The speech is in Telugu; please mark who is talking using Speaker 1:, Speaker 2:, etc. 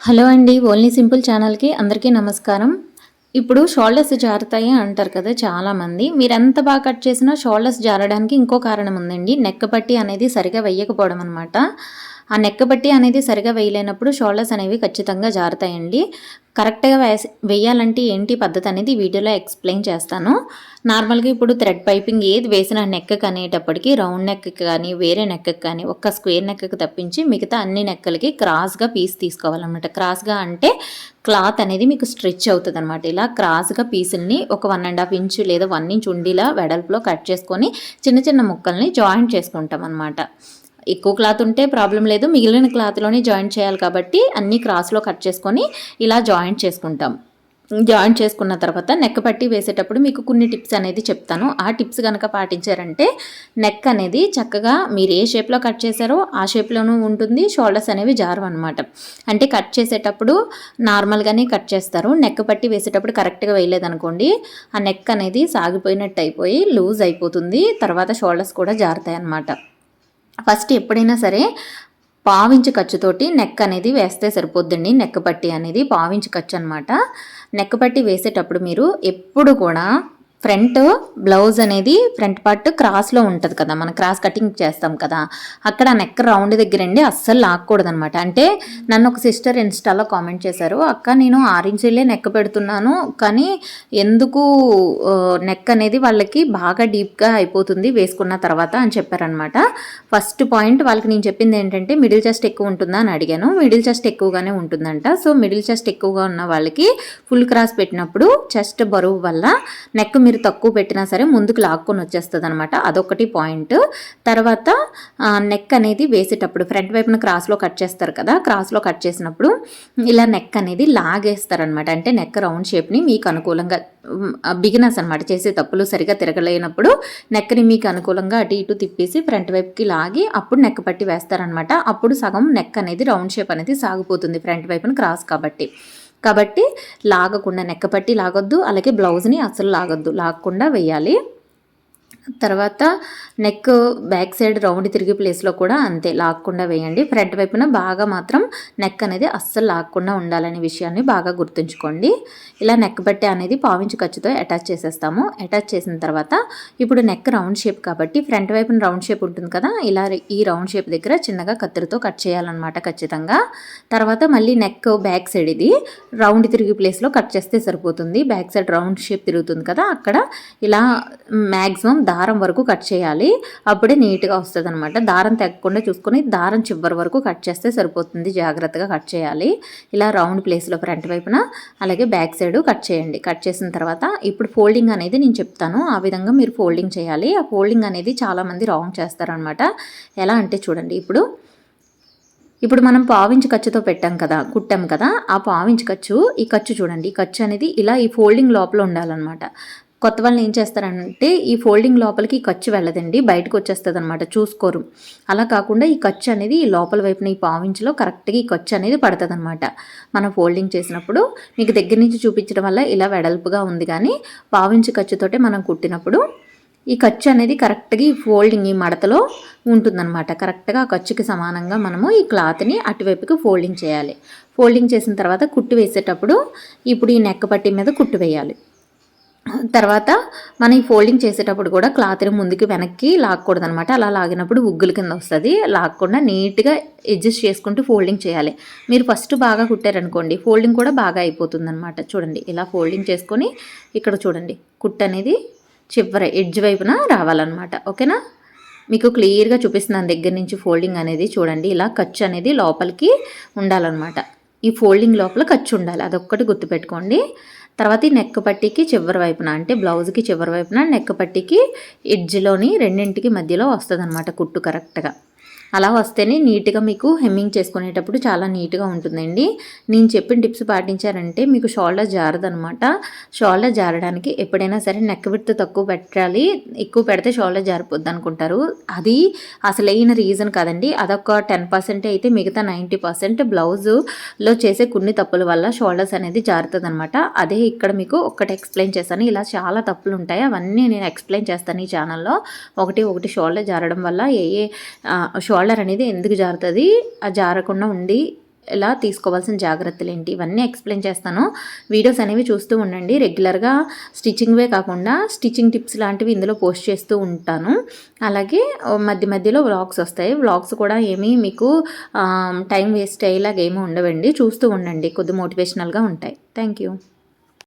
Speaker 1: హలో అండి. ఓన్లీ సింపుల్ ఛానల్‌కి అందరికీ నమస్కారం. ఇప్పుడు షోల్డర్స్ జారుతాయి అంటారు కదా చాలామంది. మీరెంత బాగా కట్ చేసినా షోల్డర్స్ జారడానికి ఇంకో కారణం ఉందండి. నెక్ పట్టీ అనేది సరిగ్గా వెయ్యకపోవడం అనమాట. ఆ నెక్ పట్టీ అనేది సరిగ్గా వేయలేనప్పుడు షోల్డర్స్ అనేవి ఖచ్చితంగా జారుతాయండి. కరెక్ట్‌గా వెయ్యాలంటే ఏంటి పద్ధతి అనేది వీడియోలో ఎక్స్‌ప్లెయిన్ చేస్తాను. నార్మల్‌గా ఇప్పుడు థ్రెడ్ పైపింగ్ ఏది వేసినా నెక్‌కి అనేటప్పటికి రౌండ్ నెక్‌కి కానీ, వేరే నెక్‌కి కానీ ఒక్క స్క్వేర్ నెక్‌కి తప్పించి మిగతా అన్ని నెక్కులకి క్రాస్‌గా పీస్ తీసుకోవాలన్నమాట. క్రాస్‌గా అంటే క్లాత్ అనేది మీకు స్ట్రెచ్ అవుతదనమాట. ఇలా క్రాస్‌గా పీసుల్ని ఒక 1 ½ ఇంచు లేదా 1 ఇంచ్ ఉండేలా వెడల్పులో కట్ చేసుకొని చిన్న చిన్న ముక్కల్ని జాయింట్ చేసుకుంటామనమాట. ఎక్కువ క్లాత్ ఉంటే ప్రాబ్లం లేదు. మిగిలిన క్లాత్‌లోనే జాయింట్ చేయాలి కాబట్టి అన్నీ క్రాస్‌లో కట్ చేసుకొని ఇలా జాయింట్ చేసుకుంటాం. జాయింట్ చేసుకున్న తర్వాత నెక్ పట్టీ వేసేటప్పుడు మీకు కొన్ని టిప్స్ అనేది చెప్తాను. ఆ టిప్స్ గనక పాటించారంటే నెక్ అనేది చక్కగా మీరు ఏ షేప్‌లో కట్ చేశారో ఆ షేప్‌లోనూ ఉంటుంది. షోల్డర్స్ అనేవి జారవనమాట. అంటే కట్ చేసేటప్పుడు నార్మల్‌గానే కట్ చేస్తారు. నెక్ పట్టీ వేసేటప్పుడు కరెక్ట్‌గా వేయలేదనుకోండి, ఆ నెక్ అనేది సాగిపోయినట్టు అయిపోయి లూజ్ అయిపోతుంది. తర్వాత షోల్డర్స్ కూడా జారుతాయన్నమాట. ఫస్ట్ ఎప్పుడైనా సరే పావించి ఖర్చుతోటి నెక్ అనేది వేస్తే సరిపోద్దండి. నెక్ పట్టీ అనేది పావించి ఖర్చు అనమాట. నెక్ పట్టీ వేసేటప్పుడు మీరు ఎప్పుడు కూడా ఫ్రంట్ బ్లౌజ్ అనేది ఫ్రంట్ పార్ట్ క్రాస్లో ఉంటుంది కదా, మనం క్రాస్ కటింగ్ చేస్తాం కదా, అక్కడ నెక్ రౌండ్ దగ్గరండి అస్సలు లాక్కూడదనమాట. అంటే నన్ను ఒక సిస్టర్ ఇన్స్టాలో కామెంట్ చేశారు, అక్క నేను 6 ఇంచులే నెక్ పెడుతున్నాను కానీ ఎందుకు నెక్ అనేది వాళ్ళకి బాగా డీప్గా అయిపోతుంది వేసుకున్న తర్వాత అని చెప్పారనమాట. ఫస్ట్ పాయింట్ వాళ్ళకి నేను చెప్పింది ఏంటంటే మిడిల్ చెస్ట్ ఎక్కువ ఉంటుందా అని అడిగాను. మిడిల్ చెస్ట్ ఎక్కువగానే ఉంటుందంట. సో మిడిల్ చెస్ట్ ఎక్కువగా ఉన్న వాళ్ళకి ఫుల్ క్రాస్ పెట్టినప్పుడు చెస్ట్ బరువు వల్ల నెక్ మీరు తక్కువ పెట్టినా సరే ముందుకు లాక్కొని వచ్చేస్తుంది అనమాట. అదొకటి పాయింట్. తర్వాత నెక్ అనేది వేసేటప్పుడు ఫ్రంట్ వైపున క్రాస్లో కట్ చేస్తారు కదా, క్రాస్లో కట్ చేసినప్పుడు ఇలా నెక్ అనేది లాగేస్తారనమాట. అంటే నెక్ రౌండ్ షేప్ని మీకు అనుకూలంగా బిగినర్స్ అనమాట చేసే తప్పులు సరిగా తిరగలేనప్పుడు నెక్ని మీకు అనుకూలంగా అటు ఇటు తిప్పేసి ఫ్రంట్ వైపుకి లాగి అప్పుడు నెక్ పట్టి వేస్తారనమాట. అప్పుడు సగం నెక్ అనేది రౌండ్ షేప్ అనేది సాగిపోతుంది ఫ్రంట్ వైపున క్రాస్ కాబట్టి లాగకుండా నెక్ పట్టి లాగొద్దు, అలాగే బ్లౌజ్ని అస్సలు లాగొద్దు, లాగకుండా వేయాలి. తర్వాత నెక్ బ్యాక్ సైడ్ రౌండ్ తిరిగే ప్లేస్లో కూడా అంతే లాక్కుండా వేయండి. ఫ్రంట్ వైపున బాగా మాత్రం నెక్ అనేది అస్సలు లాక్కుండా ఉండాలనే విషయాన్ని బాగా గుర్తుంచుకోండి. ఇలా నెక్ బట్టే అనేది పావించి ఖర్చుతో అటాచ్ చేసేస్తాము. అటాచ్ చేసిన తర్వాత ఇప్పుడు నెక్ రౌండ్ షేప్ కాబట్టి ఫ్రంట్ వైపున రౌండ్ షేప్ ఉంటుంది కదా, ఇలా ఈ రౌండ్ షేప్ దగ్గర చిన్నగా కత్తిరితో కట్ చేయాలన్నమాట ఖచ్చితంగా. తర్వాత మళ్ళీ నెక్ బ్యాక్ సైడ్ ఇది రౌండ్ తిరిగే ప్లేస్లో కట్ చేస్తే సరిపోతుంది. బ్యాక్ సైడ్ రౌండ్ షేప్ తిరుగుతుంది కదా, అక్కడ ఇలా మ్యాక్సిమం దారం వరకు కట్ చేయాలి. అప్పుడే నీట్గా వస్తుంది అనమాట. దారం తెగకుండా చూసుకొని దారం చివరి వరకు కట్ చేస్తే సరిపోతుంది. జాగ్రత్తగా కట్ చేయాలి. ఇలా రౌండ్ ప్లేస్లో ఫ్రంట్ వైపున అలాగే బ్యాక్ సైడ్ కట్ చేయండి. కట్ చేసిన తర్వాత ఇప్పుడు ఫోల్డింగ్ అనేది నేను చెప్తాను, ఆ విధంగా మీరు ఫోల్డింగ్ చేయాలి. ఆ ఫోల్డింగ్ అనేది చాలామంది రాంగ్ చేస్తారనమాట. ఎలా అంటే చూడండి, ఇప్పుడు మనం పావించి ఖర్చుతో పెట్టాం కదా, కుట్టాం కదా, ఆ పావించి ఖర్చు ఈ ఖర్చు చూడండి, ఈ ఖర్చు అనేది ఇలా ఈ ఫోల్డింగ్ లోపల ఉండాలన్నమాట. కొత్త వాళ్ళని ఏం చేస్తారంటే ఈ ఫోల్డింగ్ లోపలికి ఈ ఖర్చు వెళ్ళదండి, బయటకు వచ్చేస్తుంది అనమాట, చూసుకోరు. అలా కాకుండా ఈ ఖర్చు అనేది ఈ లోపల వైపున ఈ పావించిలో కరెక్ట్గా ఈ ఖర్చు అనేది పడుతుంది అనమాట. మనం ఫోల్డింగ్ చేసినప్పుడు మీకు దగ్గర నుంచి చూపించడం వల్ల ఇలా వెడల్పుగా ఉంది, కానీ పావించి ఖర్చుతోటే మనం కుట్టినప్పుడు ఈ ఖర్చు అనేది కరెక్ట్గా ఈ ఫోల్డింగ్ ఈ మడతలో ఉంటుందన్నమాట. కరెక్ట్గా ఆ ఖర్చుకి సమానంగా మనము ఈ క్లాత్ని అటువైపుకి ఫోల్డింగ్ చేయాలి. ఫోల్డింగ్ చేసిన తర్వాత కుట్టు వేసేటప్పుడు ఇప్పుడు ఈ నెక్ పట్టీ మీద కుట్టు వేయాలి. తర్వాత మనం ఈ ఫోల్డింగ్ చేసేటప్పుడు కూడా క్లాత్ని ముందుకు వెనక్కి లాక్కూడదు అనమాట. అలా లాగినప్పుడు ఉగ్గుల కింద వస్తుంది. లాక్కుండా నీట్గా అడ్జస్ట్ చేసుకుంటూ ఫోల్డింగ్ చేయాలి. మీరు ఫస్ట్ బాగా కుట్టారనుకోండి ఫోల్డింగ్ కూడా బాగా అయిపోతుంది అనమాట. చూడండి, ఇలా ఫోల్డింగ్ చేసుకొని ఇక్కడ చూడండి కుట్టు అనేది చివరి ఎడ్జ్ వైపున రావాలన్నమాట. ఓకేనా, మీకు క్లియర్గా చూపిస్తున్నాను దగ్గర నుంచి ఫోల్డింగ్ అనేది. చూడండి, ఇలా ఖర్చు అనేది లోపలికి ఉండాలన్నమాట. ఈ ఫోల్డింగ్ లోపల ఖర్చు ఉండాలి, అదొక్కటి గుర్తుపెట్టుకోండి. తర్వాత ఈ నెక్ పట్టీకి చివరి వైపున అంటే బ్లౌజ్కి చివరి వైపున నెక్ పట్టీకి ఎడ్జ్లోని రెండింటికి మధ్యలో వస్తుంది అనమాట కుట్టు కరెక్ట్గా. అలా వస్తేనే నీట్గా మీకు హెమ్మింగ్ చేసుకునేటప్పుడు చాలా నీట్గా ఉంటుందండి. నేను చెప్పిన టిప్స్ పాటించారంటే మీకు షోల్డర్ జారదనమాట. షోల్డర్ జారడానికి ఎప్పుడైనా సరే నెక్ విడ్త్ తక్కువ పెట్టాలి, ఎక్కువ పెడితే షోల్డర్ జారిపోద్ది అనుకుంటారు. అది అసలైన రీజన్ కాదండి. అదొక 10% అయితే మిగతా 90% బ్లౌజులో చేసే కొన్ని తప్పుల వల్ల షోల్డర్స్ అనేది జారుతుంది అనమాట. అదే ఇక్కడ మీకు ఒక్కటి ఎక్స్ప్లెయిన్ చేస్తాను. ఇలా చాలా తప్పులు ఉంటాయి, అవన్నీ నేను ఎక్స్ప్లెయిన్ చేస్తాను ఈ ఛానల్లో. ఒకటి షోల్డర్ జారడం వల్ల షోల్డర్ అనేది ఎందుకు జారుతుంది, ఆ జారకుండా ఉండి ఎలా తీసుకోవాల్సిన జాగ్రత్తలు ఏంటి ఇవన్నీ ఎక్స్ప్లెయిన్ చేస్తాను. వీడియోస్ అనేవి చూస్తూ ఉండండి. రెగ్యులర్గా స్టిచ్చింగ్వే కాకుండా స్టిచ్చింగ్ టిప్స్ లాంటివి ఇందులో పోస్ట్ చేస్తూ ఉంటాను. అలాగే మధ్య మధ్యలో వ్లాగ్స్ వస్తాయి. వ్లాగ్స్ కూడా ఏమీ మీకు టైం వేస్ట్ అయ్యేలాగా ఏమీ ఉండవండి. చూస్తూ ఉండండి, కొద్ది మోటివేషనల్గా ఉంటాయి. Thank you.